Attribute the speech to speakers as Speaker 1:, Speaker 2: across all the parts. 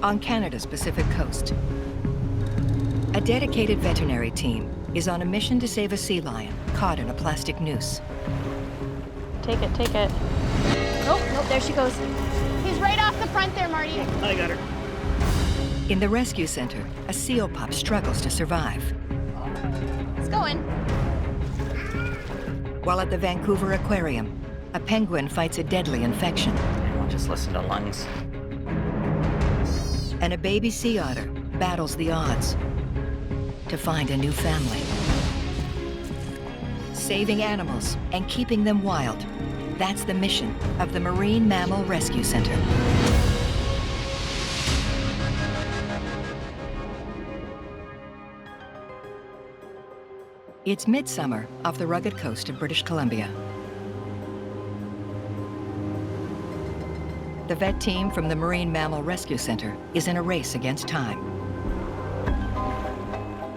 Speaker 1: on Canada's Pacific coast. A dedicated veterinary team is on a mission to save a sea lion caught in a plastic noose.
Speaker 2: Take it, take it.
Speaker 3: Oh, nope, there she goes. He's right off the front there, Marty.
Speaker 4: I got her.
Speaker 1: In the rescue center, a seal pup struggles to survive.
Speaker 3: It's going.
Speaker 1: While at the Vancouver Aquarium, a penguin fights a deadly infection.
Speaker 4: We'll just listen to lungs.
Speaker 1: And a baby sea otter battles the odds to find a new family. Saving animals and keeping them wild, that's the mission of the Marine Mammal Rescue Center. It's midsummer off the rugged coast of British Columbia. The vet team from the Marine Mammal Rescue Center is in a race against time.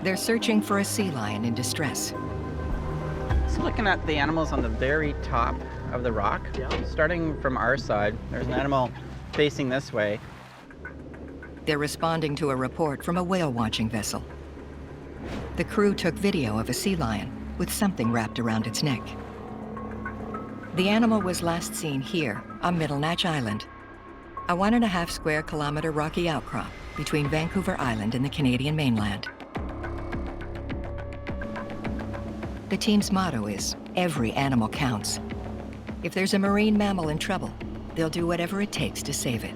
Speaker 1: They're searching for a sea lion in distress.
Speaker 4: So looking at the animals on the very top of the rock, starting from our side, there's an animal facing this way.
Speaker 1: They're responding to a report from a whale watching vessel. The crew took video of a sea lion with something wrapped around its neck. The animal was last seen here on Middle Natch Island, a 1.5 square kilometer rocky outcrop between Vancouver Island and the Canadian mainland. The team's motto is, every animal counts. If there's a marine mammal in trouble, they'll do whatever it takes to save it.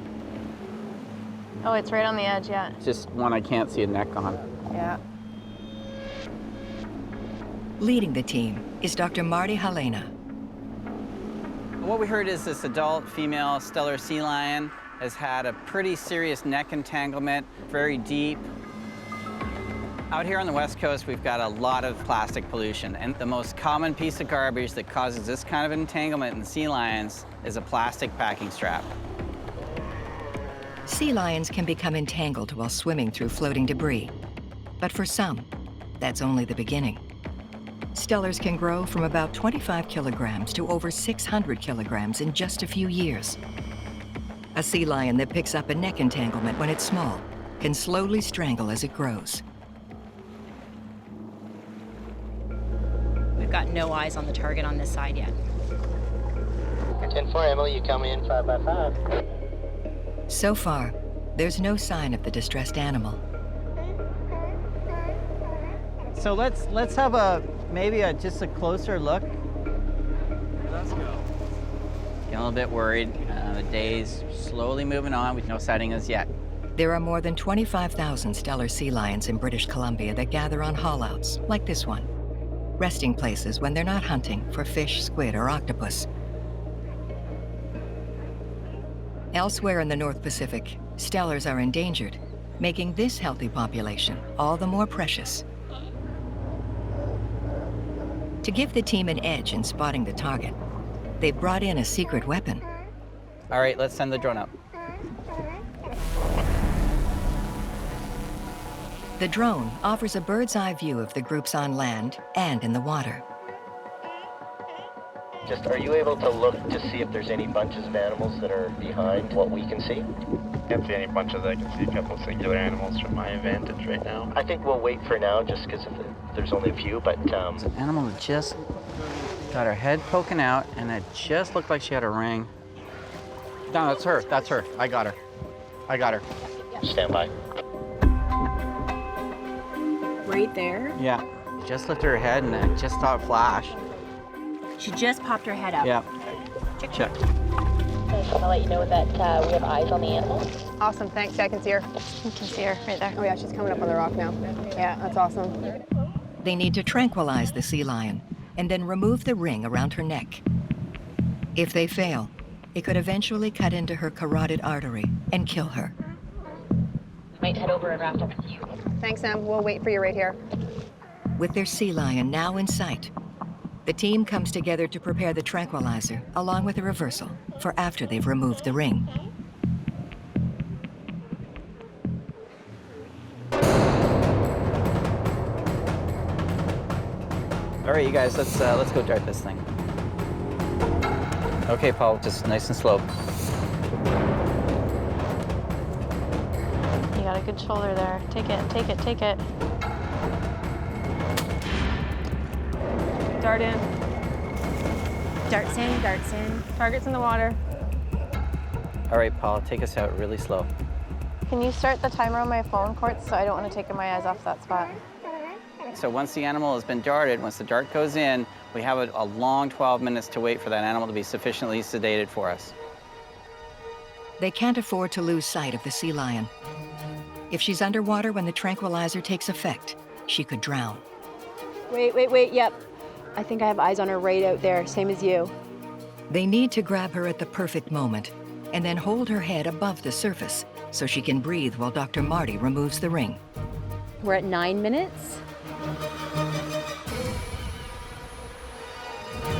Speaker 2: Oh, it's right on the edge, yeah.
Speaker 4: It's just one I can't see a neck on.
Speaker 2: Yeah.
Speaker 1: Leading the team is Dr. Marty Haulena.
Speaker 4: What we heard is this adult female Steller sea lion has had a pretty serious neck entanglement, very deep. Out here on the West Coast, we've got a lot of plastic pollution, and the most common piece of garbage that causes this kind of entanglement in sea lions is a plastic packing strap.
Speaker 1: Sea lions can become entangled while swimming through floating debris, but for some, that's only the beginning. Stellers can grow from about 25 kilograms to over 600 kilograms in just a few years. A sea lion that picks up a neck entanglement when it's small can slowly strangle as it grows.
Speaker 5: We've got no eyes on the target on this side yet.
Speaker 6: 10-4, Emily, you come in 5 by 5.
Speaker 1: So far, there's no sign of the distressed animal.
Speaker 4: So let's have maybe just a closer look. Let's go. Getting a little bit worried. The day's slowly moving on with no sighting as yet.
Speaker 1: There are more than 25,000 Steller sea lions in British Columbia that gather on haulouts, like this one. Resting places when they're not hunting for fish, squid, or octopus. Elsewhere in the North Pacific, Stellers are endangered, making this healthy population all the more precious. To give the team an edge in spotting the target, they've brought in a secret weapon.
Speaker 4: All right, let's send the drone up.
Speaker 1: The drone offers a bird's eye view of the groups on land and in the water.
Speaker 6: Just, are you able to look to see if there's any bunches of animals that are behind what we can see?
Speaker 7: Can't see any bunches. I can see a couple of singular animals from my vantage right now.
Speaker 6: I think we'll wait for now just because there's only a few, but...
Speaker 4: It's an animal that just got her head poking out, and it just looked like she had a ring. No, that's her. That's her. I got her. I got her.
Speaker 6: Stand by.
Speaker 5: Right there?
Speaker 4: Yeah. Just lifted her head, and I just saw it flash.
Speaker 5: She just popped her head up.
Speaker 4: Yeah. Check.
Speaker 3: I just want to let you know that we have eyes on the animal.
Speaker 8: Awesome, thanks. Yeah, I can see her.
Speaker 2: You can see her right there.
Speaker 8: Oh yeah, she's coming up on the rock now. Yeah, that's awesome.
Speaker 1: They need to tranquilize the sea lion and then remove the ring around her neck. If they fail, it could eventually cut into her carotid artery and kill her.
Speaker 3: Might head over and wrap up with you.
Speaker 8: Thanks, Em. We'll wait for you right here.
Speaker 1: With their sea lion now in sight, the team comes together to prepare the tranquilizer along with a reversal for after they've removed the ring.
Speaker 4: All right, you guys, let's go dart this thing. Okay, Paul, just nice and slow.
Speaker 2: You got a good shoulder there. Take it, take it, take it. Dart in.
Speaker 5: Darts in, darts in.
Speaker 2: Target's in the water.
Speaker 4: All right, Paul, take us out really slow.
Speaker 2: Can you start the timer on my phone, Court, so I don't want to take my eyes off that spot?
Speaker 4: So once the animal has been darted, once the dart goes in, we have a long 12 minutes to wait for that animal to be sufficiently sedated for us.
Speaker 1: They can't afford to lose sight of the sea lion. If she's underwater when the tranquilizer takes effect, she could drown.
Speaker 3: Wait, yep. I think I have eyes on her right out there, same as you.
Speaker 1: They need to grab her at the perfect moment and then hold her head above the surface so she can breathe while Dr. Marty removes the ring.
Speaker 3: We're at 9 minutes.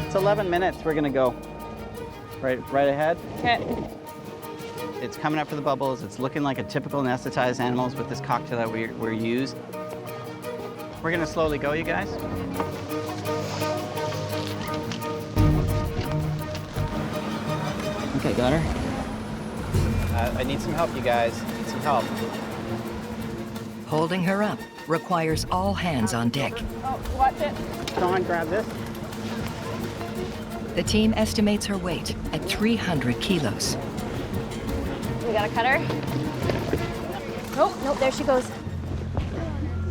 Speaker 4: It's 11 minutes, we're gonna go. Right ahead.
Speaker 2: Okay.
Speaker 4: It's coming up for the bubbles. It's looking like a typical anesthetized animals with this cocktail that we're used. We're gonna slowly go, you guys. Okay, got her. I need some help, you guys. I need some help.
Speaker 1: Holding her up requires all hands on deck.
Speaker 2: Oh, watch it.
Speaker 4: Dawn, grab this.
Speaker 1: The team estimates her weight at 300 kilos.
Speaker 2: We got a cutter.
Speaker 3: Nope, there she goes.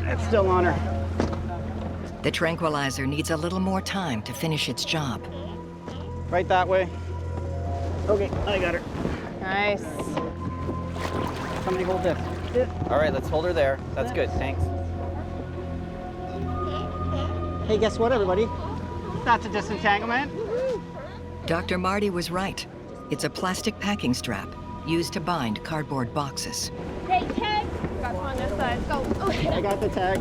Speaker 4: It's still on her.
Speaker 1: The tranquilizer needs a little more time to finish its job.
Speaker 4: Right that way. Okay, I got her.
Speaker 2: Nice.
Speaker 4: Somebody hold this. All right, let's hold her there. That's good, thanks. Hey, guess what, everybody? That's a disentanglement.
Speaker 1: Dr. Marty was right. It's a plastic packing strap used to bind cardboard boxes.
Speaker 3: Hey, tag!
Speaker 2: Got one on this side.
Speaker 3: Go.
Speaker 4: I got the tag.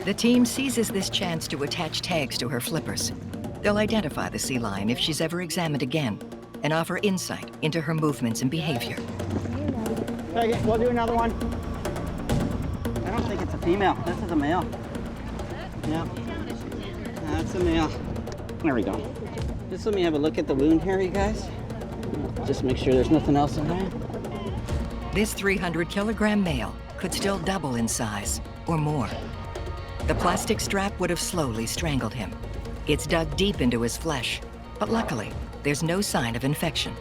Speaker 1: The team seizes this chance to attach tags to her flippers. They'll identify the sea lion if she's ever examined again and offer insight into her movements and behavior.
Speaker 4: Okay, we'll do another one. I don't think it's a female. This is a male. Yeah, that's a male. There we go. Just let me have a look at the wound here, you guys. Just make sure there's nothing else in there.
Speaker 1: This 300-kilogram male could still double in size or more. The plastic strap would have slowly strangled him. It's dug deep into his flesh, but luckily, there's no sign of infection.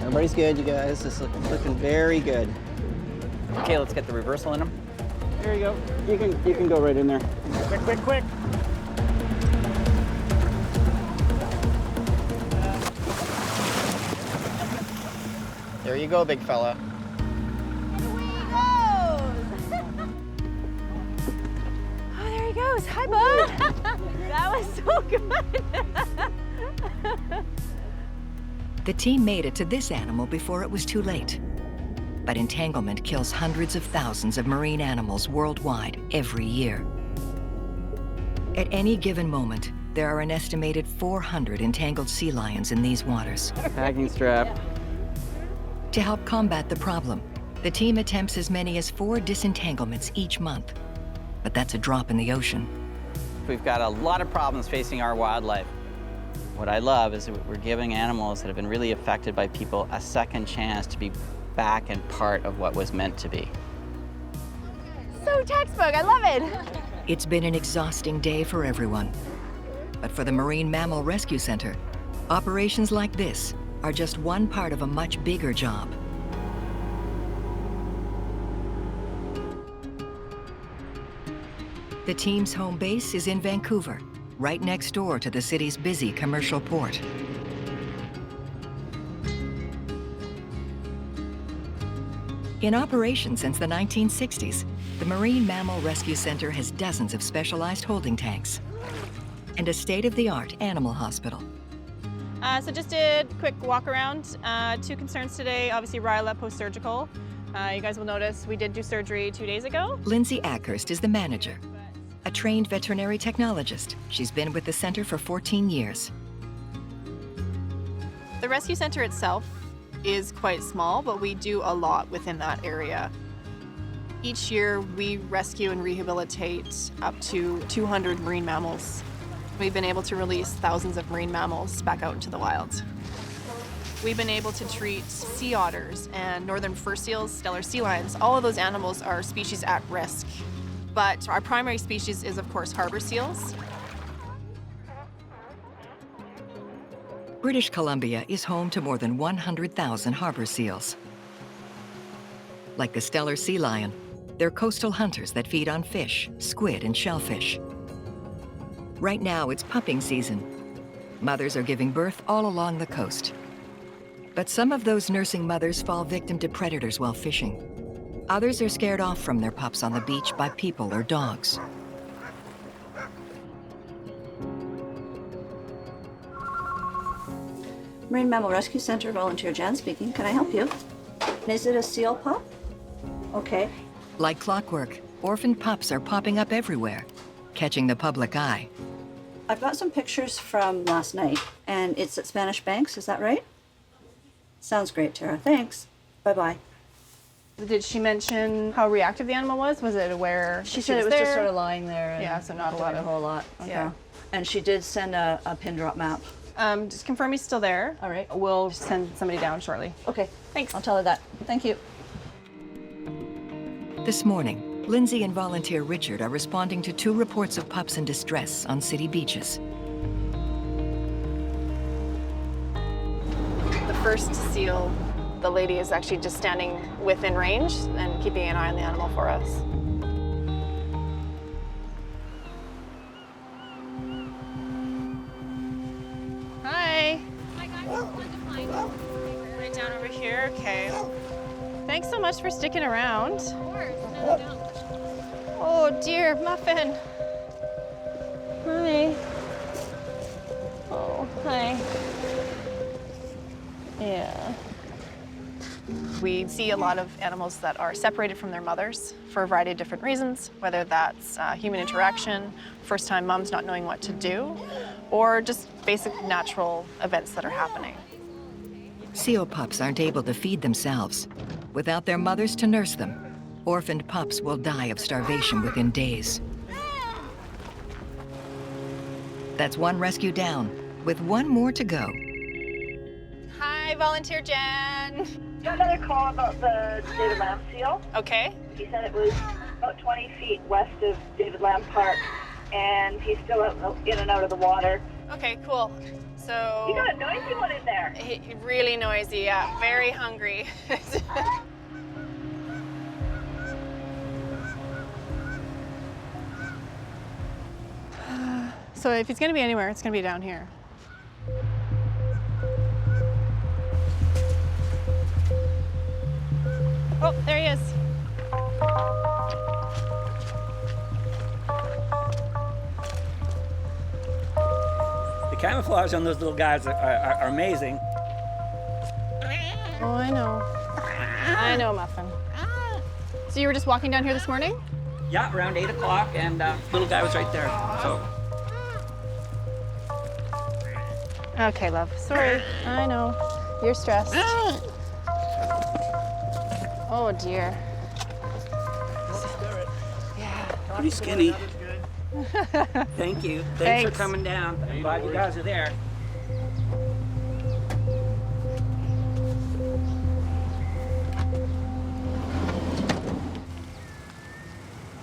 Speaker 4: Everybody's good, you guys. This is looking very good. Okay, let's get the reversal in him. There you go. You can go right in there. Quick. There you go, big fella.
Speaker 2: Oh, there he goes. Hi, bud. That was so good.
Speaker 1: The team made it to this animal before it was too late. But entanglement kills hundreds of thousands of marine animals worldwide every year. At any given moment, there are an estimated 400 entangled sea lions in these waters.
Speaker 4: Packing strap.
Speaker 1: To help combat the problem, the team attempts as many as 4 disentanglements each month. But that's a drop in the ocean.
Speaker 4: We've got a lot of problems facing our wildlife. What I love is that we're giving animals that have been really affected by people a second chance to be back and part of what was meant to be.
Speaker 2: So textbook. I love it.
Speaker 1: It's been an exhausting day for everyone. But for the Marine Mammal Rescue Center, operations like this are just one part of a much bigger job. The team's home base is in Vancouver, right next door to the city's busy commercial port. In operation since the 1960s, the Marine Mammal Rescue Center has dozens of specialized holding tanks and a state-of-the-art animal hospital.
Speaker 2: So just did a quick walk around. 2 concerns today, obviously Ryla post-surgical. You guys will notice we did do surgery 2 days ago.
Speaker 1: Lindsay Ackhurst is the manager, a trained veterinary technologist. She's been with the center for 14 years.
Speaker 9: The rescue center itself is quite small, but we do a lot within that area. Each year, we rescue and rehabilitate up to 200 marine mammals. We've been able to release thousands of marine mammals back out into the wild. We've been able to treat sea otters and northern fur seals, stellar sea lions. All of those animals are species at risk. But our primary species is, of course, harbor seals.
Speaker 1: British Columbia is home to more than 100,000 harbor seals. Like the stellar sea lion, they're coastal hunters that feed on fish, squid, and shellfish. Right now, it's pupping season. Mothers are giving birth all along the coast. But some of those nursing mothers fall victim to predators while fishing. Others are scared off from their pups on the beach by people or dogs.
Speaker 10: Marine Mammal Rescue Center volunteer Jan speaking. Can I help you? Is it a seal pup? Okay.
Speaker 1: Like clockwork, orphaned pups are popping up everywhere, catching the public eye.
Speaker 10: I've got some pictures from last night, and it's at Spanish Banks, is that right? Sounds great, Tara. Thanks. Bye-bye.
Speaker 2: Did she mention how reactive the animal was? Was it aware?
Speaker 10: She said it was just sort of lying there. And
Speaker 2: yeah, so not a lot
Speaker 10: a
Speaker 2: of
Speaker 10: whole lot. Okay.
Speaker 2: Yeah.
Speaker 10: And she did send a pin drop map.
Speaker 2: Just confirm he's still there.
Speaker 10: All right.
Speaker 2: We'll send somebody down shortly.
Speaker 10: Okay.
Speaker 2: Thanks.
Speaker 10: I'll tell her that. Thank you.
Speaker 1: This morning, Lindsay and volunteer Richard are responding to 2 reports of pups in distress on city beaches.
Speaker 2: The first seal, the lady is actually just standing within range and keeping an eye on the animal for us. Hi. Hi guys, right down over here, okay. Thanks so much for sticking around. Of course, oh dear, Muffin. Hi. Oh, hi. Yeah. We see a lot of animals that are separated from their mothers for a variety of different reasons, whether that's human interaction, first-time moms not knowing what to do, or just basic natural events that are happening.
Speaker 1: Seal pups aren't able to feed themselves. Without their mothers to nurse them, orphaned pups will die of starvation within days. That's 1 rescue down, with 1 more to go.
Speaker 2: Hi, Volunteer Jen.
Speaker 11: Got another call about the David Lamb seal.
Speaker 2: Okay.
Speaker 11: He said it was about 20 feet west of David Lamb Park, and he's still out, in and out of the water.
Speaker 2: Okay, cool. So...
Speaker 11: You got a noisy one in there.
Speaker 2: Really noisy, yeah. Very hungry. So if he's gonna be anywhere, it's gonna be down here. Oh, there he is.
Speaker 12: The camouflage on those little guys are amazing.
Speaker 2: Oh, I know. I know, Muffin. So you were just walking down here this morning?
Speaker 12: Yeah, around 8 o'clock, and little guy was right there. So.
Speaker 2: Okay, love. Sorry. I know. You're stressed. Oh, dear. Yeah.
Speaker 12: Pretty skinny. Thank you. Thanks for coming down. I'm glad you guys are there.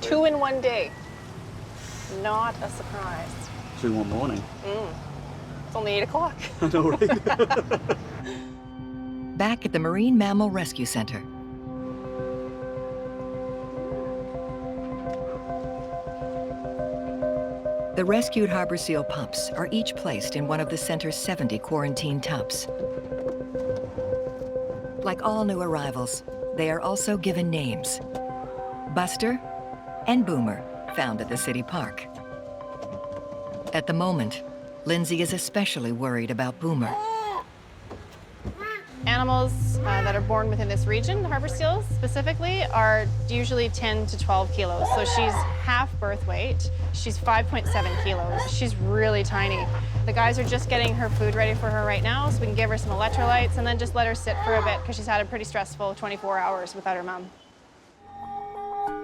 Speaker 2: Two in one day. Not a surprise.
Speaker 12: 2 in one morning.
Speaker 2: It's only 8 o'clock.
Speaker 12: I know, right?
Speaker 1: Back at the Marine Mammal Rescue Center. The rescued harbor seal pups are each placed in one of the center's 70 quarantine tubs. Like all new arrivals, they are also given names. Buster and Boomer, found at the city park. At the moment, Lindsay is especially worried about Boomer.
Speaker 2: Animals that are born within this region, harbor seals specifically, are usually 10 to 12 kilos. So she's half birth weight. She's 5.7 kilos. She's really tiny. The guys are just getting her food ready for her right now, so we can give her some electrolytes and then just let her sit for a bit because she's had a pretty stressful 24 hours without her mom.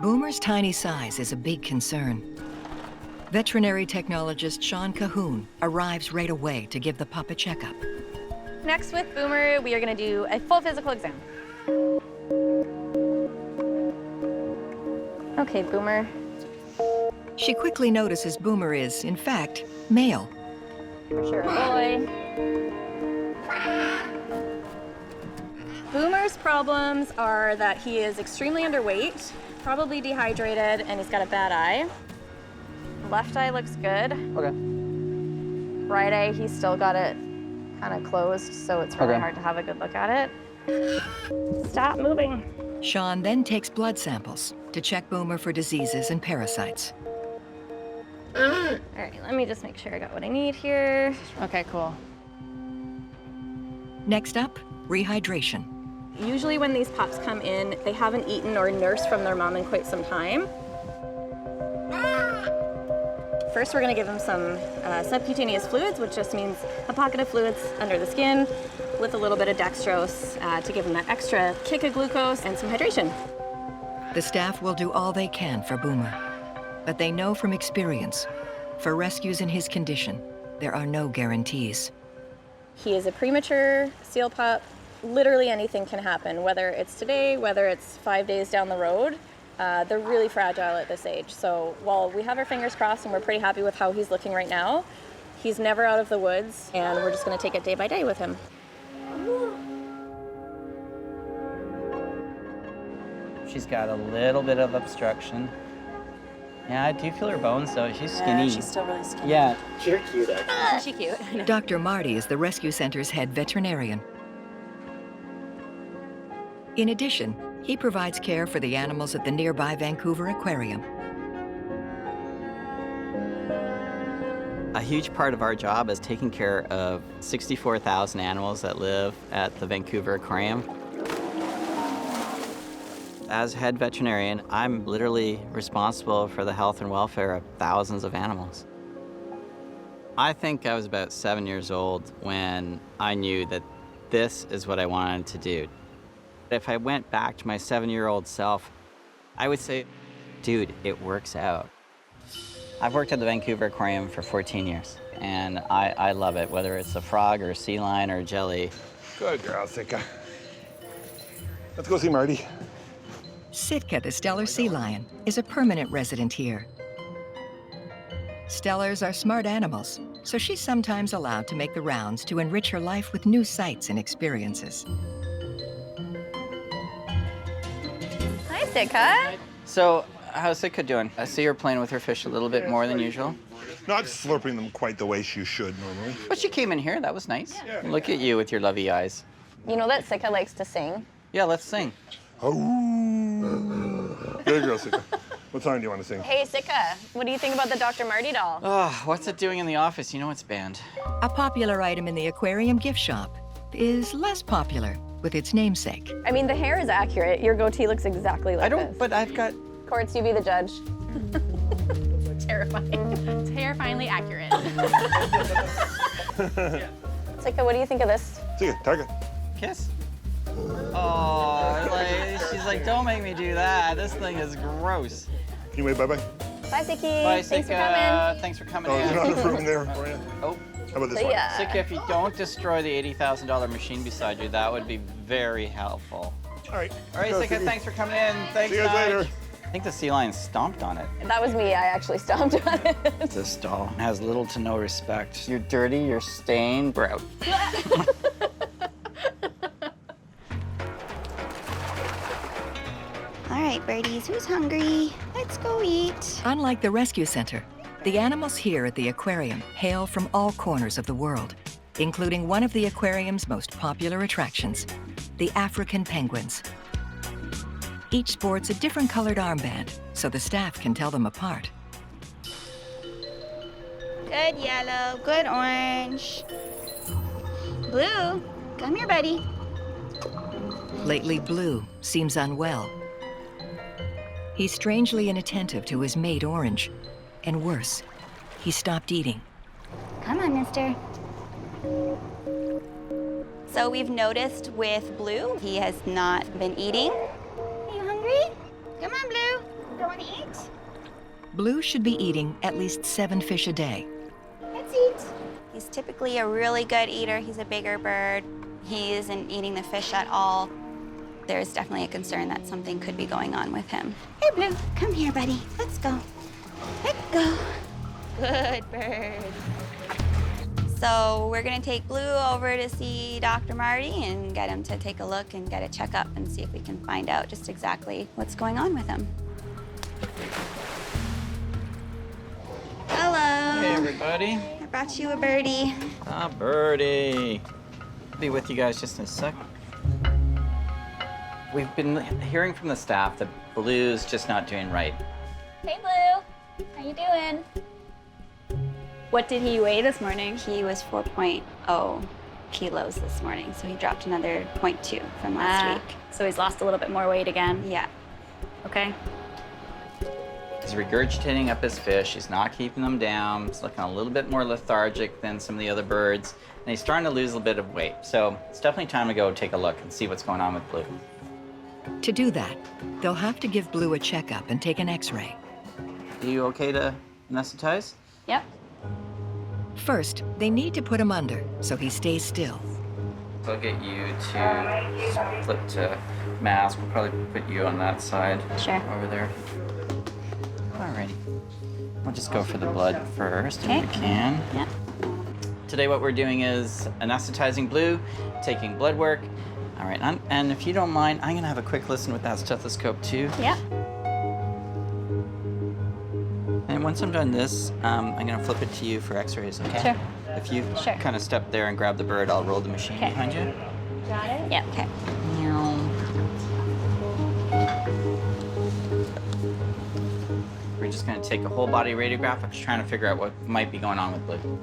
Speaker 1: Boomer's tiny size is a big concern. Veterinary technologist Sean Cahoon arrives right away to give the pup a checkup.
Speaker 5: Next with Boomer, we are gonna do a full physical exam. Okay, Boomer.
Speaker 1: She quickly notices Boomer is, in fact, male.
Speaker 5: For sure a boy. Boomer's problems are that he is extremely underweight, probably dehydrated, and he's got a bad eye. Left eye looks good.
Speaker 4: Okay.
Speaker 5: Right eye, he's still got it kind of closed, so it's really hard to have a good look at it. Stop moving.
Speaker 1: Sean then takes blood samples to check Boomer for diseases and parasites.
Speaker 5: All right, let me just make sure I got what I need here.
Speaker 2: Okay, cool.
Speaker 1: Next up, rehydration.
Speaker 5: Usually when these pups come in, they haven't eaten or nursed from their mom in quite some time. First, we're gonna give them some subcutaneous fluids, which just means a pocket of fluids under the skin with a little bit of dextrose to give them that extra kick of glucose and some hydration.
Speaker 1: The staff will do all they can for Boomer, but they know from experience, for rescues in his condition, there are no guarantees.
Speaker 5: He is a premature seal pup. Literally anything can happen, whether it's today, whether it's 5 days down the road. They're really fragile at this age. So while we have our fingers crossed and we're pretty happy with how he's looking right now, he's never out of the woods, and we're just gonna take it day by day with him.
Speaker 4: She's got a little bit of obstruction. Yeah, I do feel her bones, though. She's skinny.
Speaker 9: She's still really skinny.
Speaker 4: Yeah.
Speaker 6: You're cute, actually.
Speaker 5: Is she cute?
Speaker 1: Dr. Marty is the rescue center's head veterinarian. In addition, he provides care for the animals at the nearby Vancouver Aquarium.
Speaker 4: A huge part of our job is taking care of 64,000 animals that live at the Vancouver Aquarium. As head veterinarian, I'm literally responsible for the health and welfare of thousands of animals. I think I was about 7 years old when I knew that this is what I wanted to do. If I went back to my 7-year-old self, I would say, dude, it works out. I've worked at the Vancouver Aquarium for 14 years, and I love it, whether it's a frog or a sea lion or a jelly.
Speaker 13: Good girl, Sitka. Let's go see Marty.
Speaker 1: Sitka, the Steller sea lion, is a permanent resident here. Stellars are smart animals, so she's sometimes allowed to make the rounds to enrich her life with new sights and experiences.
Speaker 5: Hi, Sitka.
Speaker 4: So, how's Sitka doing? I see her playing with her fish a little bit more than usual.
Speaker 13: Not slurping them quite the way you should normally.
Speaker 4: But she came in here, that was nice. Yeah. Look at you with your lovey eyes.
Speaker 5: You know that Sitka likes to sing?
Speaker 4: Yeah, let's sing.
Speaker 13: Oh. Good girl, Sitka. What song do you want to sing?
Speaker 5: Hey, Sitka, what do you think about the Dr. Marty doll?
Speaker 4: Oh, what's it doing in the office? You know it's banned.
Speaker 1: A popular item in the aquarium gift shop is less popular with its namesake.
Speaker 5: I mean, the hair is accurate. Your goatee looks exactly like this.
Speaker 4: But I've got...
Speaker 5: Courts, you be the judge. Terrifying.
Speaker 2: Terrifyingly accurate.
Speaker 5: Sitka, what do you think of this?
Speaker 13: Sitka, target.
Speaker 4: Kiss. Oh, she's like, don't make me do that. This thing is gross.
Speaker 13: Can you wave bye-bye?
Speaker 5: Bye, Sicky.
Speaker 4: Bye,
Speaker 5: Thanks for
Speaker 4: Sitka.
Speaker 5: coming.
Speaker 4: Thanks for coming
Speaker 13: Oh,
Speaker 4: in.
Speaker 13: there's another room there for you.
Speaker 4: Oh.
Speaker 13: How about this
Speaker 5: See
Speaker 13: one?
Speaker 5: ya.
Speaker 4: Sitka, if you don't destroy the $80,000 machine beside you, that would be very helpful.
Speaker 13: All right.
Speaker 4: All right, Sitka, thanks for coming in. Thanks,
Speaker 13: See you guys later.
Speaker 4: I think the sea lion stomped on it.
Speaker 5: That was me. I actually stomped on it.
Speaker 4: This doll has little to no respect. You're dirty, you're stained, we're out.
Speaker 14: All right, birdies, who's hungry? Let's go eat.
Speaker 1: Unlike the rescue center, the animals here at the aquarium hail from all corners of the world, including one of the aquarium's most popular attractions, the African penguins. Each sports a different colored armband, so the staff can tell them apart.
Speaker 14: Good yellow, good orange. Blue, come here, buddy.
Speaker 1: Lately, Blue seems unwell. He's strangely inattentive to his mate, Orange. And worse, he stopped eating.
Speaker 14: Come on, mister. So we've noticed with Blue, he has not been eating. Are you hungry? Come on, Blue. You want to eat?
Speaker 1: Blue should be eating at least 7 fish a day.
Speaker 14: Let's eat. He's typically a really good eater. He's a bigger bird. He isn't eating the fish at all. There's definitely a concern that something could be going on with him. Hey, Blue, come here, buddy. Let's go. Let's go. Good bird. So we're gonna take Blue over to see Dr. Marty and get him to take a look and get a checkup and see if we can find out just exactly what's going on with him. Hello.
Speaker 4: Hey, everybody.
Speaker 14: I brought you a birdie.
Speaker 4: Ah, birdie. I'll be with you guys just in a sec. We've been hearing from the staff that Blue's just not doing right.
Speaker 14: Hey, Blue. How you doing?
Speaker 5: What did he weigh this morning?
Speaker 14: He was 4.0 kilos this morning, so he dropped another 0.2 from last week.
Speaker 5: So he's lost a little bit more weight again?
Speaker 14: Yeah.
Speaker 5: Okay.
Speaker 4: He's regurgitating up his fish. He's not keeping them down. He's looking a little bit more lethargic than some of the other birds, and he's starting to lose a bit of weight. So it's definitely time to go take a look and see what's going on with Blue.
Speaker 1: To do that, they'll have to give Blue a checkup and take an x-ray.
Speaker 4: Are you okay to anesthetize?
Speaker 5: Yep.
Speaker 1: First, they need to put him under so he stays still.
Speaker 4: I'll get you to flip to mask. We'll probably put you on that side.
Speaker 5: Sure.
Speaker 4: Over there. Alrighty. We'll just go for the blood first if we can.
Speaker 5: Yeah.
Speaker 4: Today what we're doing is anesthetizing Blue, taking blood work. All right, and if you don't mind, I'm gonna have a quick listen with that stethoscope too.
Speaker 5: Yeah.
Speaker 4: And once I'm done this, I'm gonna flip it to you for x-rays, okay?
Speaker 5: Sure.
Speaker 4: If you
Speaker 5: Sure.
Speaker 4: kind of step there and grab the bird, I'll roll the machine behind you.
Speaker 5: Got it? Yeah.
Speaker 14: Okay.
Speaker 4: We're just gonna take a whole body radiograph. I'm just trying to figure out what might be going on with Blue.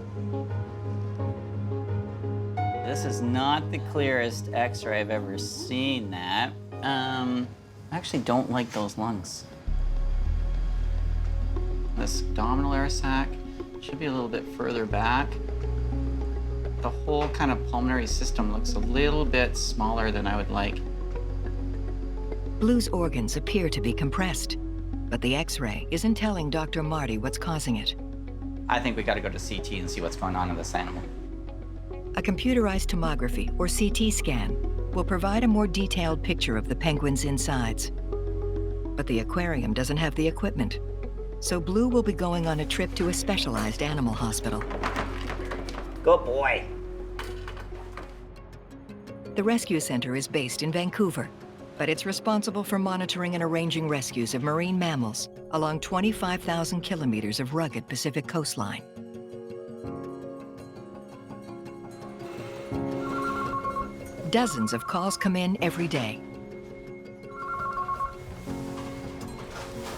Speaker 4: This is not the clearest x-ray I've ever seen that. I actually don't like those lungs. This abdominal air sac should be a little bit further back. The whole kind of pulmonary system looks a little bit smaller than I would like.
Speaker 1: Blue's organs appear to be compressed, but the x-ray isn't telling Dr. Marty what's causing it.
Speaker 4: I think we gotta go to CT and see what's going on in this animal.
Speaker 1: A computerized tomography, or CT scan, will provide a more detailed picture of the penguin's insides. But the aquarium doesn't have the equipment, so Blue will be going on a trip to a specialized animal hospital.
Speaker 12: Good boy.
Speaker 1: The rescue center is based in Vancouver, but it's responsible for monitoring and arranging rescues of marine mammals along 25,000 kilometers of rugged Pacific coastline. Dozens of calls come in every day.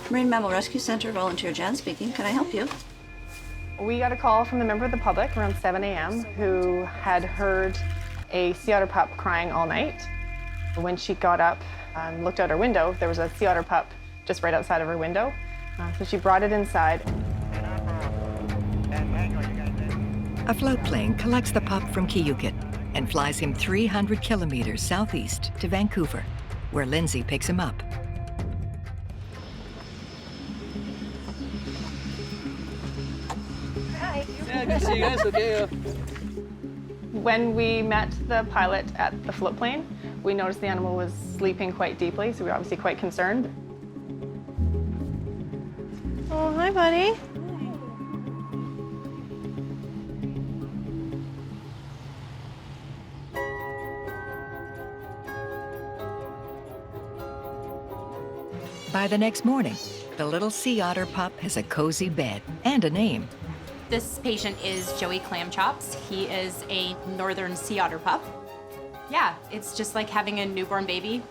Speaker 10: Marine Mammal Rescue Center volunteer Jan speaking. Can I help you?
Speaker 2: We got a call from a member of the public around 7 a.m. who had heard a sea otter pup crying all night. When she got up and looked out her window, there was a sea otter pup just right outside of her window. So she brought it inside.
Speaker 1: A float plane collects the pup from Kiyukit and flies him 300 kilometers southeast to Vancouver, where Lindsay picks him up.
Speaker 2: Hi.
Speaker 12: Yeah, good to see you guys. Okay.
Speaker 2: When we met the pilot at the float plane, we noticed the animal was sleeping quite deeply, so we were obviously quite concerned. Oh, hi, buddy.
Speaker 1: By the next morning, the little sea otter pup has a cozy bed and a name.
Speaker 15: This patient is Joey Clamchops. He is a northern sea otter pup. Yeah, it's just like having a newborn baby.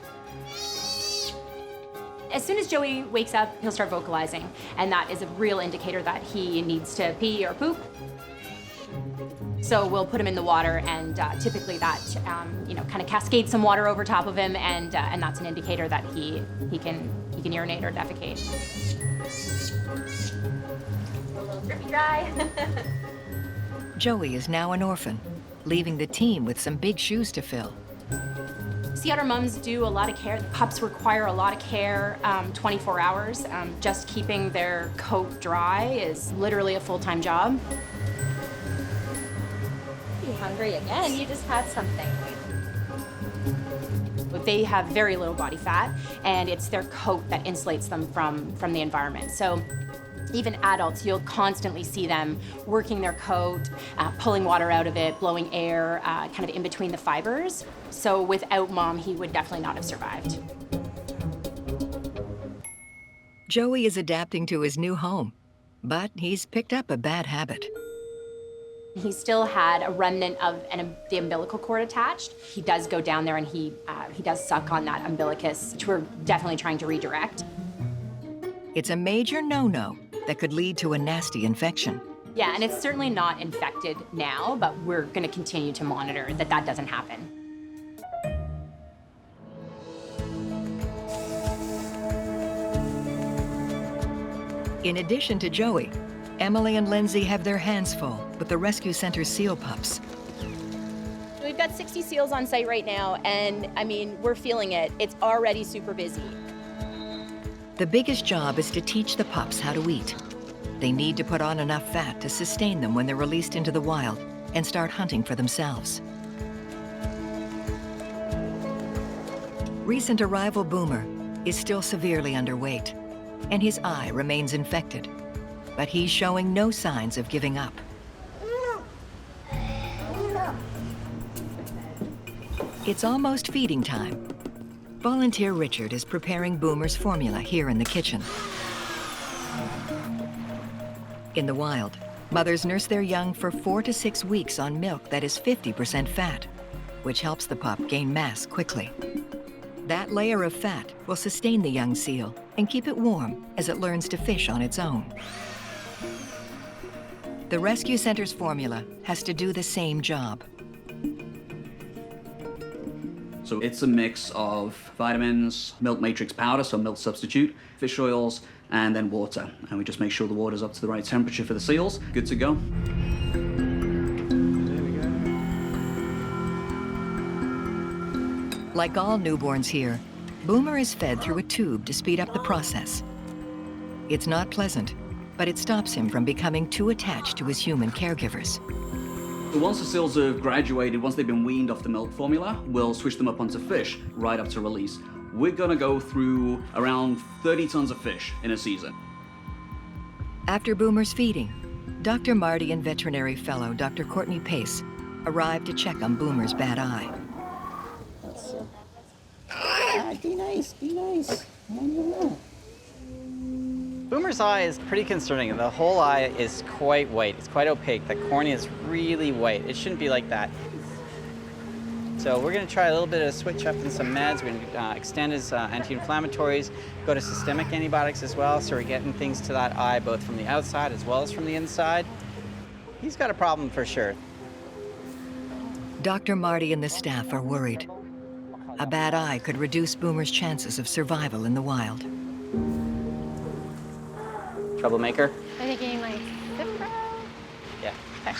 Speaker 15: As soon as Joey wakes up, he'll start vocalizing, and that is a real indicator that he needs to pee or poop. So we'll put him in the water, and typically that, kind of cascades some water over top of him, and that's an indicator that he can urinate or defecate.
Speaker 5: A little drippy dry.
Speaker 1: Joey is now an orphan, leaving the team with some big shoes to fill.
Speaker 15: Sea otter mums do a lot of care. Pups require a lot of care 24 hours. Just keeping their coat dry is literally a full-time job.
Speaker 5: You hungry again? You just had something.
Speaker 15: They have very little body fat, and it's their coat that insulates them from the environment. So even adults, you'll constantly see them working their coat, pulling water out of it, blowing air, kind of in between the fibers. So without Mom, he would definitely not have survived.
Speaker 1: Joey is adapting to his new home, but he's picked up a bad habit.
Speaker 15: He still had a remnant of the umbilical cord attached. He does go down there and he does suck on that umbilicus, which we're definitely trying to redirect.
Speaker 1: It's a major no-no that could lead to a nasty infection.
Speaker 15: Yeah, and it's certainly not infected now, but we're going to continue to monitor that doesn't happen.
Speaker 1: In addition to Joey, Emily and Lindsay have their hands full with the rescue center's seal pups.
Speaker 5: We've got 60 seals on site right now, and I mean, we're feeling it. It's already super busy.
Speaker 1: The biggest job is to teach the pups how to eat. They need to put on enough fat to sustain them when they're released into the wild and start hunting for themselves. Recent arrival Boomer is still severely underweight, and his eye remains infected, but he's showing no signs of giving up. It's almost feeding time. Volunteer Richard is preparing Boomer's formula here in the kitchen. In the wild, mothers nurse their young for 4 to 6 weeks on milk that is 50% fat, which helps the pup gain mass quickly. That layer of fat will sustain the young seal and keep it warm as it learns to fish on its own. The rescue center's formula has to do the same job.
Speaker 16: So it's a mix of vitamins, milk matrix powder, so milk substitute, fish oils, and then water. And we just make sure the water's up to the right temperature for the seals. Good to go.
Speaker 1: Like all newborns here, Boomer is fed through a tube to speed up the process. It's not pleasant, but it stops him from becoming too attached to his human caregivers.
Speaker 16: Once the seals have graduated, once they've been weaned off the milk formula, we'll switch them up onto fish right up to release. We're gonna go through around 30 tons of fish in a season.
Speaker 1: After Boomer's feeding, Dr. Marty and veterinary fellow Dr. Courtney Pace arrived to check on Boomer's bad eye.
Speaker 12: Be nice, be nice.
Speaker 4: Boomer's eye is pretty concerning. The whole eye is quite white. It's quite opaque. The cornea is really white. It shouldn't be like that. So we're going to try a little bit of switch up in some meds. We're going to extend his anti-inflammatories, go to systemic antibiotics as well, so we're getting things to that eye both from the outside as well as from the inside. He's got a problem for sure.
Speaker 1: Dr. Marty and the staff are worried. A bad eye could reduce Boomer's chances of survival in the wild.
Speaker 4: Troublemaker?
Speaker 2: Are they getting like Cipro?
Speaker 4: Yeah.
Speaker 2: Okay.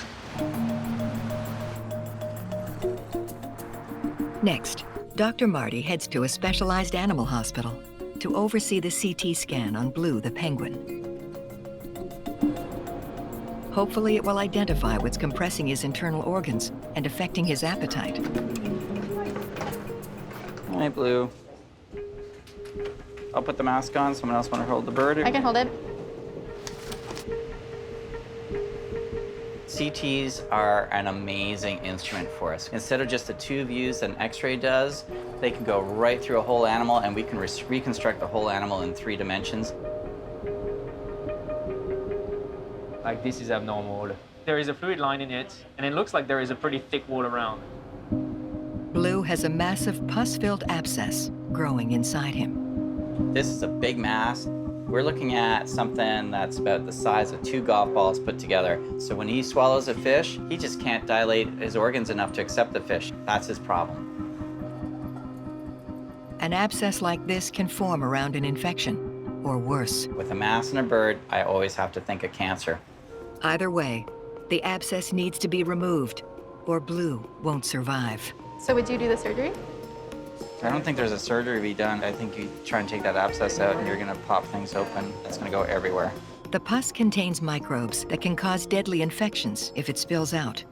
Speaker 1: Next, Dr. Marty heads to a specialized animal hospital to oversee the CT scan on Blue the penguin. Hopefully it will identify what's compressing his internal organs and affecting his appetite.
Speaker 4: All right, Blue. I'll put the mask on. Someone else want to hold the bird?
Speaker 2: I can hold it.
Speaker 4: CTs are an amazing instrument for us. Instead of just the two views that an X-ray does, they can go right through a whole animal and we can reconstruct the whole animal in 3 dimensions.
Speaker 17: Like, this is abnormal. There is a fluid line in it, and it looks like there is a pretty thick wall around.
Speaker 1: Blue has a massive pus-filled abscess growing inside him.
Speaker 4: This is a big mass. We're looking at something that's about the size of 2 golf balls put together. So when he swallows a fish, he just can't dilate his organs enough to accept the fish. That's his problem.
Speaker 1: An abscess like this can form around an infection, or worse.
Speaker 4: With a mass in a bird, I always have to think of cancer.
Speaker 1: Either way, the abscess needs to be removed, or Blue won't survive.
Speaker 2: So would you do the surgery?
Speaker 4: I don't think there's a surgery to be done. I think you try and take that abscess out and you're gonna pop things open. It's gonna go everywhere.
Speaker 1: The pus contains microbes that can cause deadly infections if it spills out.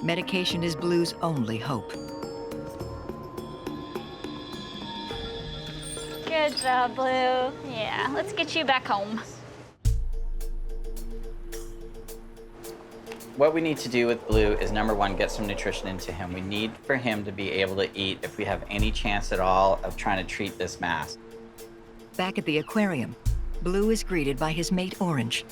Speaker 1: Medication is Blue's only hope.
Speaker 14: Good job, Blue. Yeah, let's get you back home.
Speaker 4: What we need to do with Blue is, number one, get some nutrition into him. We need for him to be able to eat if we have any chance at all of trying to treat this mass.
Speaker 1: Back at the aquarium, Blue is greeted by his mate Orange.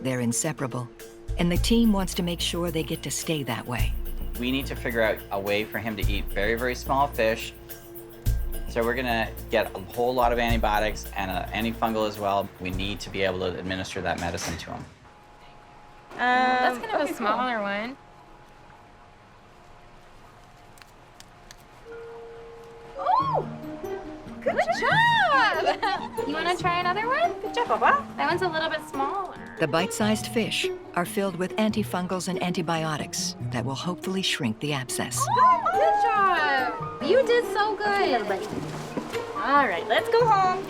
Speaker 1: They're inseparable, and the team wants to make sure they get to stay that way.
Speaker 4: We need to figure out a way for him to eat very, very small fish. So we're gonna get a whole lot of antibiotics and antifungal as well. We need to be able to administer that medicine to him.
Speaker 15: That's kind of a smaller one. Oh! Good job! You want to try another one? Good job, Papa. That one's a little bit smaller.
Speaker 1: The bite-sized fish are filled with antifungals and antibiotics that will hopefully shrink the abscess.
Speaker 15: Good job! You did so good. Everybody. All right, let's go home.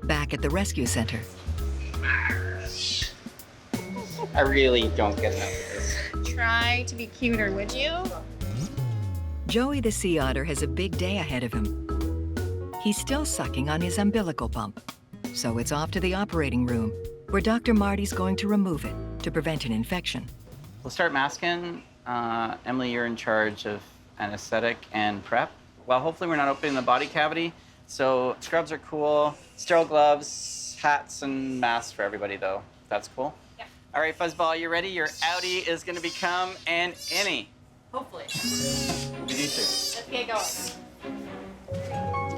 Speaker 1: Back at the rescue center,
Speaker 4: I really don't get enough of this.
Speaker 2: Try to be cuter, would you?
Speaker 1: Joey the sea otter has a big day ahead of him. He's still sucking on his umbilical pump, so it's off to the operating room, where Dr. Marty's going to remove it to prevent an infection.
Speaker 4: We'll start masking. Emily, you're in charge of anesthetic and prep. Well, hopefully we're not opening the body cavity, so scrubs are cool, sterile gloves, hats, and masks for everybody, though. That's cool?
Speaker 15: Yeah.
Speaker 4: All right, Fuzzball, you ready? Your outie is going to become an innie.
Speaker 15: Hopefully.
Speaker 4: We need to.
Speaker 15: Let's get going.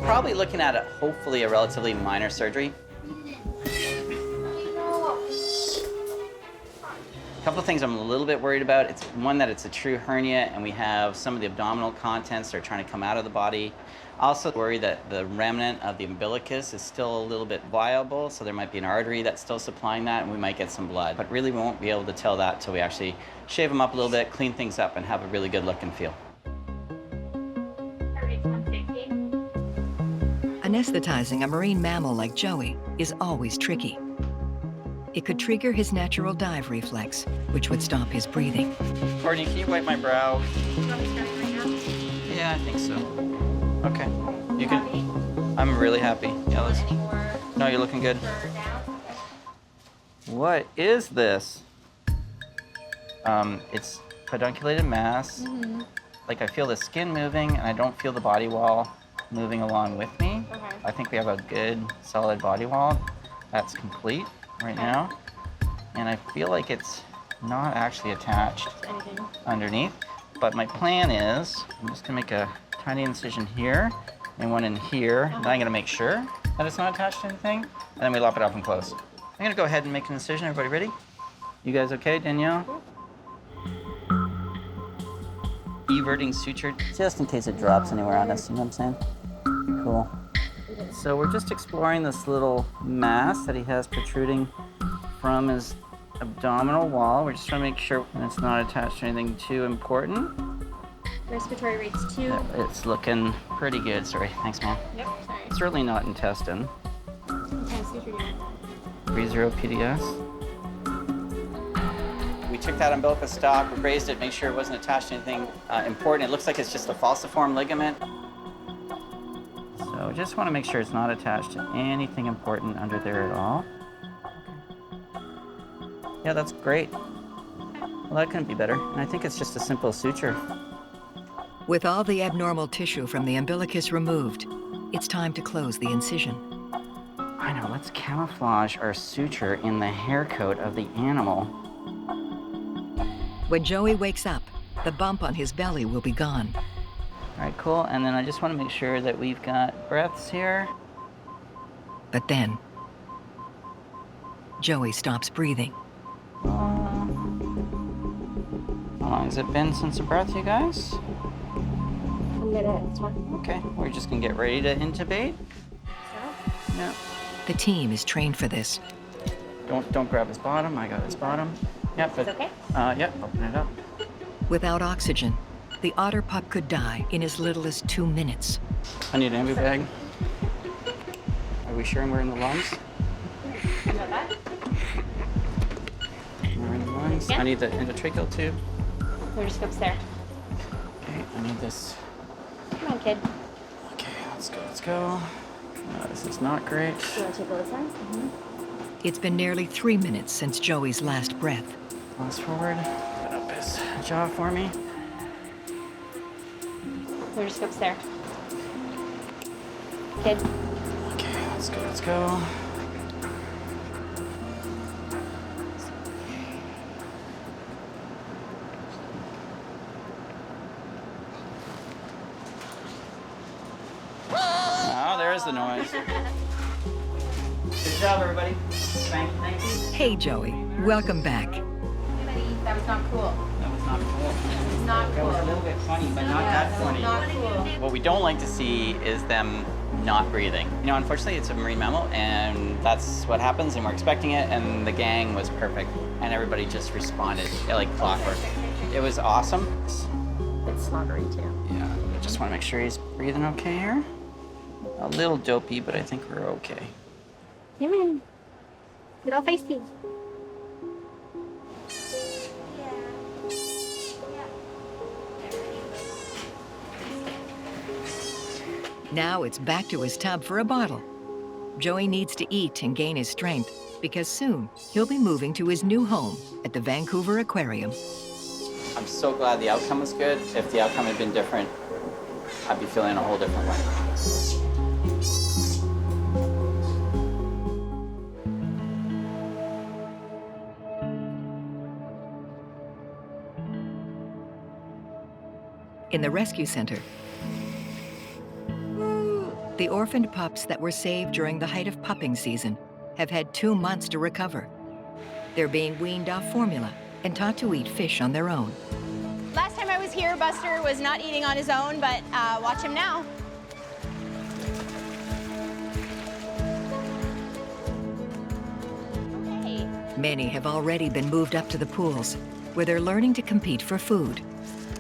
Speaker 4: Probably looking at hopefully a relatively minor surgery. A couple of things I'm a little bit worried about. It's one, that it's a true hernia and we have some of the abdominal contents that are trying to come out of the body. Also worry that the remnant of the umbilicus is still a little bit viable, so there might be an artery that's still supplying that and we might get some blood. But really we won't be able to tell that till we actually shave them up a little bit, clean things up, and have a really good look and feel.
Speaker 1: Anesthetizing a marine mammal like Joey is always tricky. It could trigger his natural dive reflex, which would stop his breathing.
Speaker 4: Courtney, can you wipe my brow? Yeah, I think so. Okay. You can. I'm really happy. Yeah, let's. No, you're looking good. What is this? It's pedunculated mass. Like I feel the skin moving, and I don't feel the body wall moving along with me.
Speaker 15: Okay.
Speaker 4: I think we have a good, solid body wall that's complete right now. And I feel like it's not actually attached underneath. But my plan is, I'm just gonna make a tiny incision here and one in here. And I'm gonna make sure that it's not attached to anything. And then we lop it up and close. I'm gonna go ahead and make an incision. Everybody ready? You guys okay, Danielle? Everting suture, just in case it drops anywhere on us, you know what I'm saying? Cool. So we're just exploring this little mass that he has protruding from his abdominal wall. We're just trying to make sure it's not attached to anything too important.
Speaker 15: Respiratory rates 2.
Speaker 4: It's looking pretty good. Sorry, thanks, Mom.
Speaker 15: Yep, sorry.
Speaker 4: Certainly not intestine.
Speaker 15: What kind of suture do you want?
Speaker 4: 30 PDS. We took that umbilical stalk, we raised it, made sure it wasn't attached to anything important. It looks like it's just a falciform ligament. So just want to make sure it's not attached to anything important under there at all. Yeah, that's great. Well, that couldn't be better. And I think it's just a simple suture.
Speaker 1: With all the abnormal tissue from the umbilicus removed, it's time to close the incision.
Speaker 4: I know, let's camouflage our suture in the hair coat of the animal.
Speaker 1: When Joey wakes up, the bump on his belly will be gone.
Speaker 4: All right, cool. And then I just want to make sure that we've got breaths here.
Speaker 1: But then, Joey stops breathing.
Speaker 4: How long has it been since a breath, you guys?
Speaker 15: A minute.
Speaker 4: Okay, we're just gonna get ready to intubate. Yeah.
Speaker 1: The team is trained for this.
Speaker 4: Don't grab his bottom. I got his bottom. Yep.
Speaker 15: It's okay?
Speaker 4: Yep. Open it up.
Speaker 1: Without oxygen, the otter pup could die in as little as 2 minutes.
Speaker 4: I need an ambu bag. Are we sure we're in the lungs?
Speaker 15: You know that?
Speaker 4: We're in the lungs.
Speaker 15: Yeah.
Speaker 4: I need the endotracheal tube.
Speaker 15: There's scopes there.
Speaker 4: Okay, I need this
Speaker 3: Come on, kid.
Speaker 4: Okay, let's go, let's go. This is not great.
Speaker 3: You want to take a listen?
Speaker 1: It's been nearly 3 minutes since Joey's last breath.
Speaker 4: Last forward. Put up his jaw for me.
Speaker 3: Fluoroscope's there. Kid.
Speaker 4: Okay, let's go, let's go. Oh, there's the noise. Good job, everybody. Thank you.
Speaker 1: Hey, Joey, welcome back.
Speaker 15: That was not cool.
Speaker 4: That was not cool.
Speaker 15: It was not
Speaker 4: That
Speaker 15: cool.
Speaker 4: was a little bit funny, but not that funny.
Speaker 15: Not cool.
Speaker 4: What we don't like to see is them not breathing. You know, unfortunately, it's a marine mammal, and that's what happens, and we're expecting it, and the gang was perfect, and everybody just responded like clockwork. It was awesome.
Speaker 5: It's slobbery too.
Speaker 4: Yeah, just want to make sure he's breathing okay here. A little dopey, but I think we're okay.
Speaker 3: Come in. Get all feisty.
Speaker 1: Now it's back to his tub for a bottle. Joey needs to eat and gain his strength because soon he'll be moving to his new home at the Vancouver Aquarium.
Speaker 4: I'm so glad the outcome was good. If the outcome had been different, I'd be feeling a whole different way.
Speaker 1: In the rescue center, the orphaned pups that were saved during the height of pupping season have had 2 months to recover. They're being weaned off formula and taught to eat fish on their own.
Speaker 3: Last time I was here, Buster was not eating on his own, but watch him now. Hey.
Speaker 1: Many have already been moved up to the pools, where they're learning to compete for food.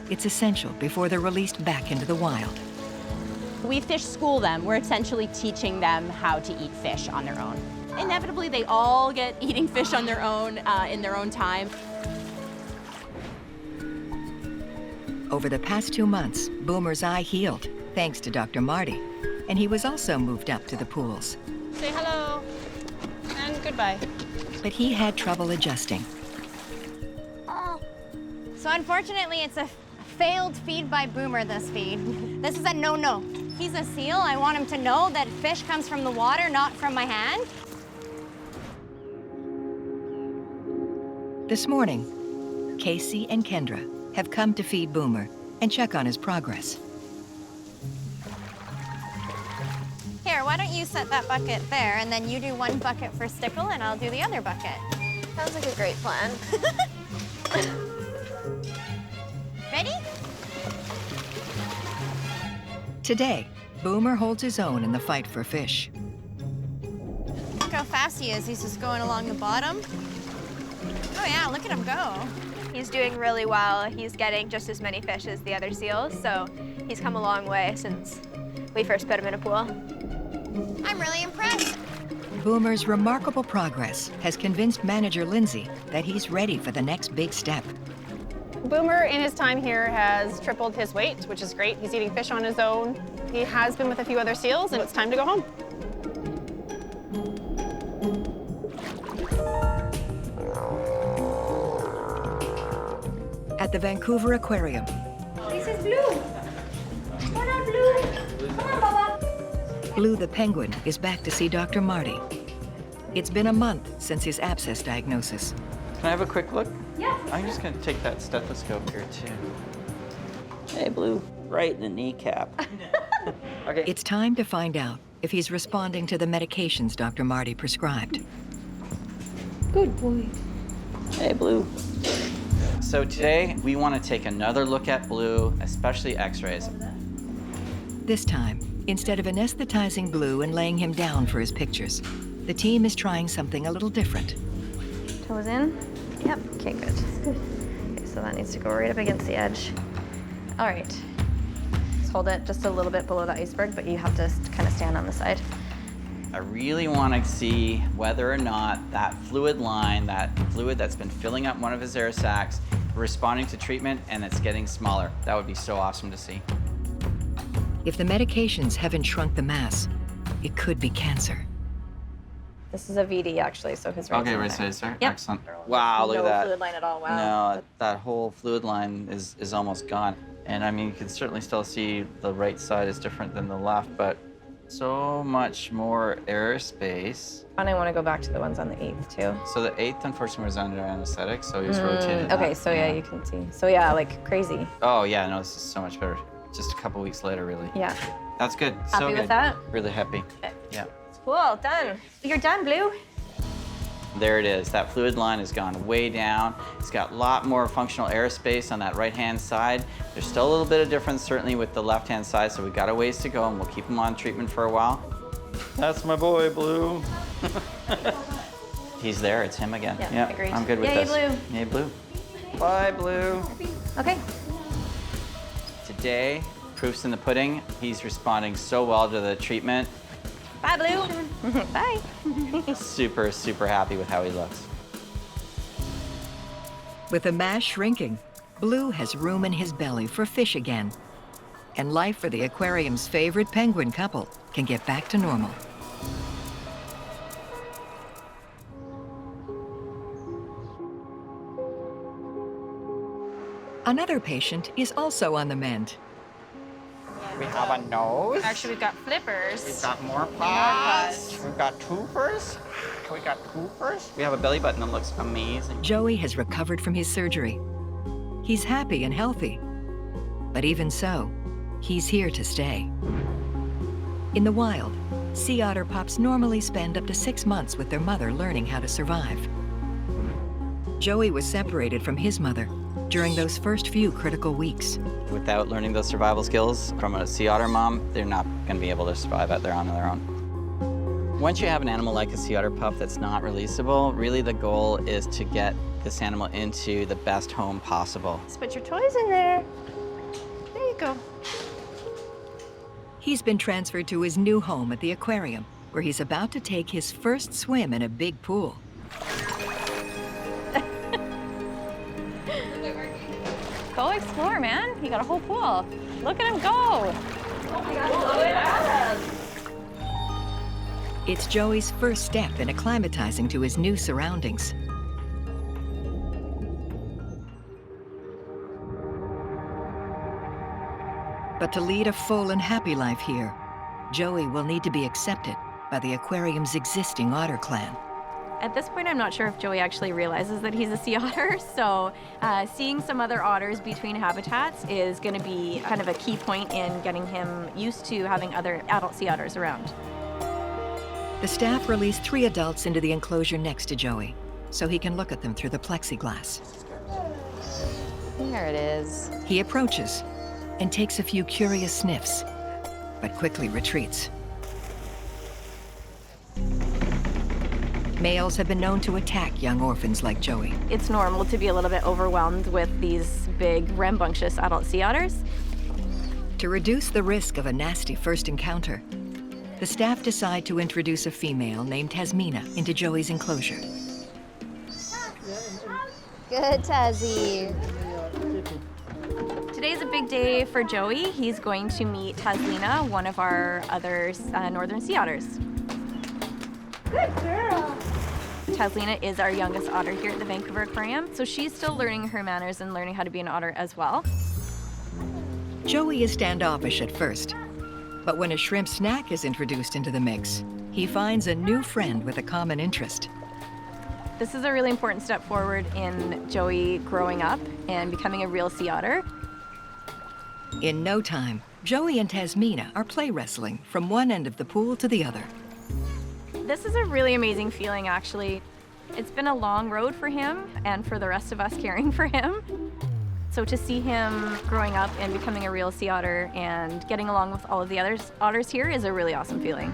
Speaker 1: It's essential before they're released back into the wild.
Speaker 3: We fish school them. We're essentially teaching them how to eat fish on their own. Inevitably, they all get eating fish on their own in their own time.
Speaker 1: Over the past 2 months, Boomer's eye healed, thanks to Dr. Marty, and he was also moved up to the pools.
Speaker 2: Say hello and goodbye.
Speaker 1: But he had trouble adjusting.
Speaker 3: Oh. So unfortunately, it's a failed feed by Boomer, this feed. This is a no-no. He's a seal. I want him to know that fish comes from the water, not from my hand.
Speaker 1: This morning, Casey and Kendra have come to feed Boomer and check on his progress.
Speaker 3: Here, why don't you set that bucket there, and then you do one bucket for Stickle, and I'll do the other bucket.
Speaker 8: Sounds like a great plan.
Speaker 3: Ready?
Speaker 1: Today, Boomer holds his own in the fight for fish.
Speaker 3: Look how fast he is. He's just going along the bottom. Oh yeah, look at him go.
Speaker 8: He's doing really well. He's getting just as many fish as the other seals, so he's come a long way since we first put him in a pool.
Speaker 3: I'm really impressed.
Speaker 1: Boomer's remarkable progress has convinced manager Lindsay that he's ready for the next big step.
Speaker 2: Boomer, in his time here, has tripled his weight, which is great. He's eating fish on his own. He has been with a few other seals, and it's time to go home.
Speaker 1: At the Vancouver Aquarium,
Speaker 3: This is Blue. Come on, Blue. Come on, Baba.
Speaker 1: Blue the penguin is back to see Dr. Marty. It's been a month since his abscess diagnosis.
Speaker 4: Can I have a quick look?
Speaker 3: Yeah.
Speaker 4: I'm just gonna take that stethoscope here too. Hey, Blue, right in the kneecap. Okay.
Speaker 1: It's time to find out if he's responding to the medications Dr. Marty prescribed.
Speaker 3: Good boy.
Speaker 4: Hey, Blue. So today, we want to take another look at Blue, especially x-rays.
Speaker 1: This time, instead of anesthetizing Blue and laying him down for his pictures, the team is trying something a little different.
Speaker 8: Toes in? Yep, okay, good. Okay, so that needs to go right up against the edge. All right, just hold it just a little bit below the iceberg, but you have to kind of stand on the side.
Speaker 4: I really want to see whether or not that fluid line, that fluid that's been filling up one of his air sacs, responding to treatment and it's getting smaller. That would be so awesome to see.
Speaker 1: If the medications haven't shrunk the mass, it could be cancer.
Speaker 8: This is a VD actually, so his rate's
Speaker 4: Okay,
Speaker 8: in
Speaker 4: right
Speaker 8: there.
Speaker 4: side,
Speaker 8: Yep.
Speaker 4: Excellent. Wow, look at that.
Speaker 8: No fluid line at all, wow.
Speaker 4: No, that whole fluid line is almost gone. And I mean, you can certainly still see the right side is different than the left, but so much more airspace.
Speaker 8: And I want to go back to the ones on the 8th too.
Speaker 4: So the 8th, unfortunately, was under anesthetic, so he was rotated.
Speaker 8: Okay,
Speaker 4: that.
Speaker 8: so yeah, you can see. So yeah, like crazy.
Speaker 4: Oh yeah, no, this is so much better. Just a couple weeks later, really.
Speaker 8: Yeah.
Speaker 4: That's good.
Speaker 8: Happy
Speaker 4: so good.
Speaker 8: with that?
Speaker 4: Really happy.
Speaker 8: Okay.
Speaker 4: Yeah.
Speaker 8: Cool, done. You're done, Blue.
Speaker 4: There it is. That fluid line has gone way down. It's got a lot more functional airspace on that right-hand side. There's still a little bit of difference, certainly, with the left-hand side, so we've got a ways to go, and we'll keep him on treatment for a while. That's my boy, Blue. He's there. It's him again.
Speaker 8: Yeah, agreed.
Speaker 4: I'm good with
Speaker 8: Yay,
Speaker 4: this.
Speaker 8: Blue.
Speaker 4: Yay, Blue. Bye, Blue.
Speaker 8: Okay.
Speaker 4: Today, proof's in the pudding. He's responding so well to the treatment.
Speaker 8: Bye, Blue. Bye.
Speaker 4: Super, super happy with how he looks.
Speaker 1: With the mass shrinking, Blue has room in his belly for fish again. And life for the aquarium's favorite penguin couple can get back to normal. Another patient is also on the mend.
Speaker 4: We have a nose.
Speaker 2: Actually, we've got flippers.
Speaker 4: We've got more paws. We've got toopers. We got toopers. We have a belly button that looks amazing.
Speaker 1: Joey has recovered from his surgery. He's happy and healthy. But even so, he's here to stay. In the wild, sea otter pups normally spend up to 6 months with their mother learning how to survive. Joey was separated from his mother during those first few critical weeks.
Speaker 4: Without learning those survival skills from a sea otter mom, they're not going to be able to survive out there on their own. Once you have an animal like a sea otter pup that's not releasable, really the goal is to get this animal into the best home possible.
Speaker 2: Just put your toys in there. There you go.
Speaker 1: He's been transferred to his new home at the aquarium, where he's about to take his first swim in a big pool.
Speaker 8: Go explore, man. You got a whole pool. Look at him go.
Speaker 1: It's Joey's first step in acclimatizing to his new surroundings. But to lead a full and happy life here, Joey will need to be accepted by the aquarium's existing otter clan.
Speaker 8: At this point, I'm not sure if Joey actually realizes that he's a sea otter, so seeing some other otters between habitats is going to be kind of a key point in getting him used to having other adult sea otters around.
Speaker 1: The staff release 3 adults into the enclosure next to Joey, so he can look at them through the plexiglass.
Speaker 8: There it is.
Speaker 1: He approaches and takes a few curious sniffs, but quickly retreats. Males have been known to attack young orphans like Joey.
Speaker 8: It's normal to be a little bit overwhelmed with these big, rambunctious adult sea otters.
Speaker 1: To reduce the risk of a nasty first encounter, the staff decide to introduce a female named Tasmina into Joey's enclosure.
Speaker 8: Good, Tazzy. Today's a big day for Joey. He's going to meet Tasmina, one of our other northern sea otters. Good girl. Tasmina is our youngest otter here at the Vancouver Aquarium, so she's still learning her manners and learning how to be an otter as well.
Speaker 1: Joey is standoffish at first, but when a shrimp snack is introduced into the mix, he finds a new friend with a common interest.
Speaker 8: This is a really important step forward in Joey growing up and becoming a real sea otter.
Speaker 1: In no time, Joey and Tasmina are play wrestling from one end of the pool to the other.
Speaker 8: This is a really amazing feeling, actually. It's been a long road for him and for the rest of us caring for him. So to see him growing up and becoming a real sea otter and getting along with all of the other otters here is a really awesome feeling.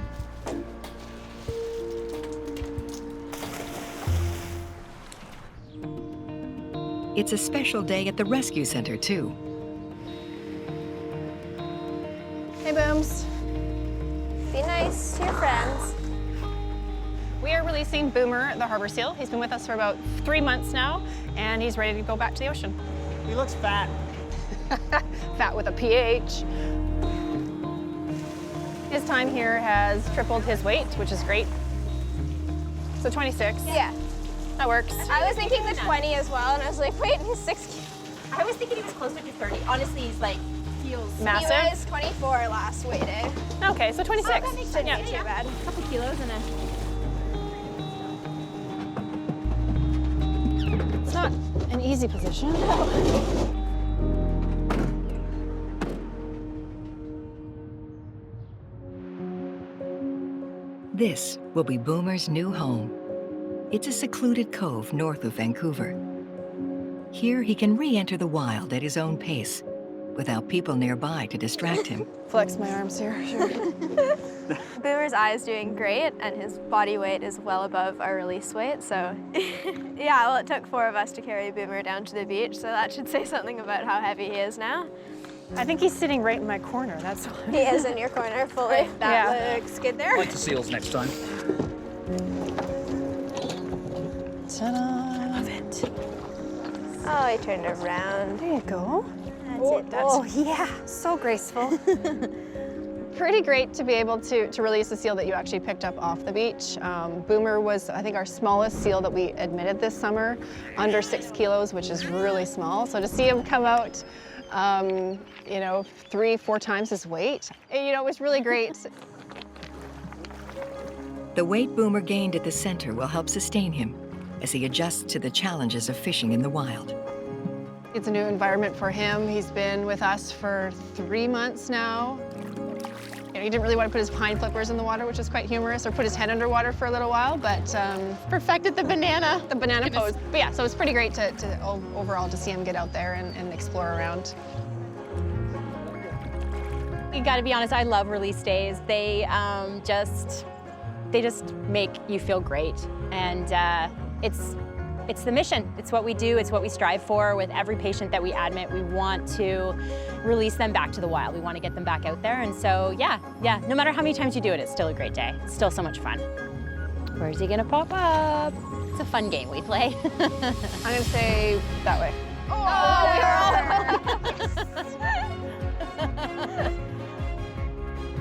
Speaker 1: It's a special day at the rescue center, too.
Speaker 2: Hey, Booms.
Speaker 3: Be nice to your friends.
Speaker 2: We are releasing Boomer, the harbor seal. He's been with us for about 3 months now, and he's ready to go back to the ocean.
Speaker 12: He looks fat.
Speaker 2: Fat with a PH. His time here has tripled his weight, which is great. So 26.
Speaker 18: Yeah.
Speaker 2: That works.
Speaker 18: I was thinking the 20 as well, and I was like, wait, he's 6
Speaker 15: I was thinking he was closer to 30. Honestly, he's like, feels
Speaker 2: massive.
Speaker 18: He was 24 last weigh day.
Speaker 2: Okay, so 26.
Speaker 18: Oh, that makes sense. Shouldn't be too bad.
Speaker 15: a couple kilos and
Speaker 2: It's not an easy position.
Speaker 1: This will be Boomer's new home. It's a secluded cove north of Vancouver. Here he can re-enter the wild at his own pace, without people nearby to distract him.
Speaker 2: Flex my arms here, sure.
Speaker 18: Boomer's eye is doing great, and his body weight is well above our release weight, so yeah, well, it took 4 of us to carry Boomer down to the beach, so that should say something about how heavy he is now.
Speaker 2: I think he's sitting right in my corner, that's why.
Speaker 18: He is in your corner fully. That looks good there.
Speaker 16: Like the seals next time.
Speaker 2: Ta-da! Love it.
Speaker 18: Oh, he turned around.
Speaker 2: There you go.
Speaker 18: That's it.
Speaker 2: Yeah, so graceful. Pretty great to be able to release a seal that you actually picked up off the beach. Boomer was, I think, our smallest seal that we admitted this summer, under 6 kilos, which is really small. So to see him come out, you know, 3-4 times his weight, you know, it was really great.
Speaker 1: The weight Boomer gained at the center will help sustain him as he adjusts to the challenges of fishing in the wild.
Speaker 2: It's a new environment for him. He's been with us for 3 months now. You know, he didn't really want to put his pine flippers in the water, which was quite humorous, or put his head underwater for a little while, but perfected the banana pose. But yeah, so it's pretty great to overall to see him get out there and explore around.
Speaker 19: You gotta be honest, I love release days. They just make you feel great. And it's the mission. It's what we do, it's what we strive for. With every patient that we admit, we want to release them back to the wild. We want to get them back out there. And so, yeah, no matter how many times you do it, it's still a great day. It's still so much fun. Where's he gonna pop up? It's a fun game we play.
Speaker 2: I'm gonna say that way.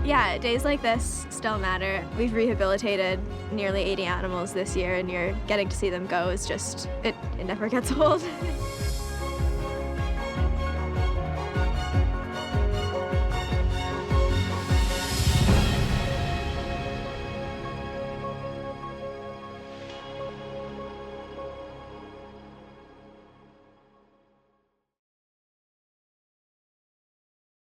Speaker 18: Yeah, days like this still matter. We've rehabilitated nearly 80 animals this year, and you're getting to see them go is just, it never gets old.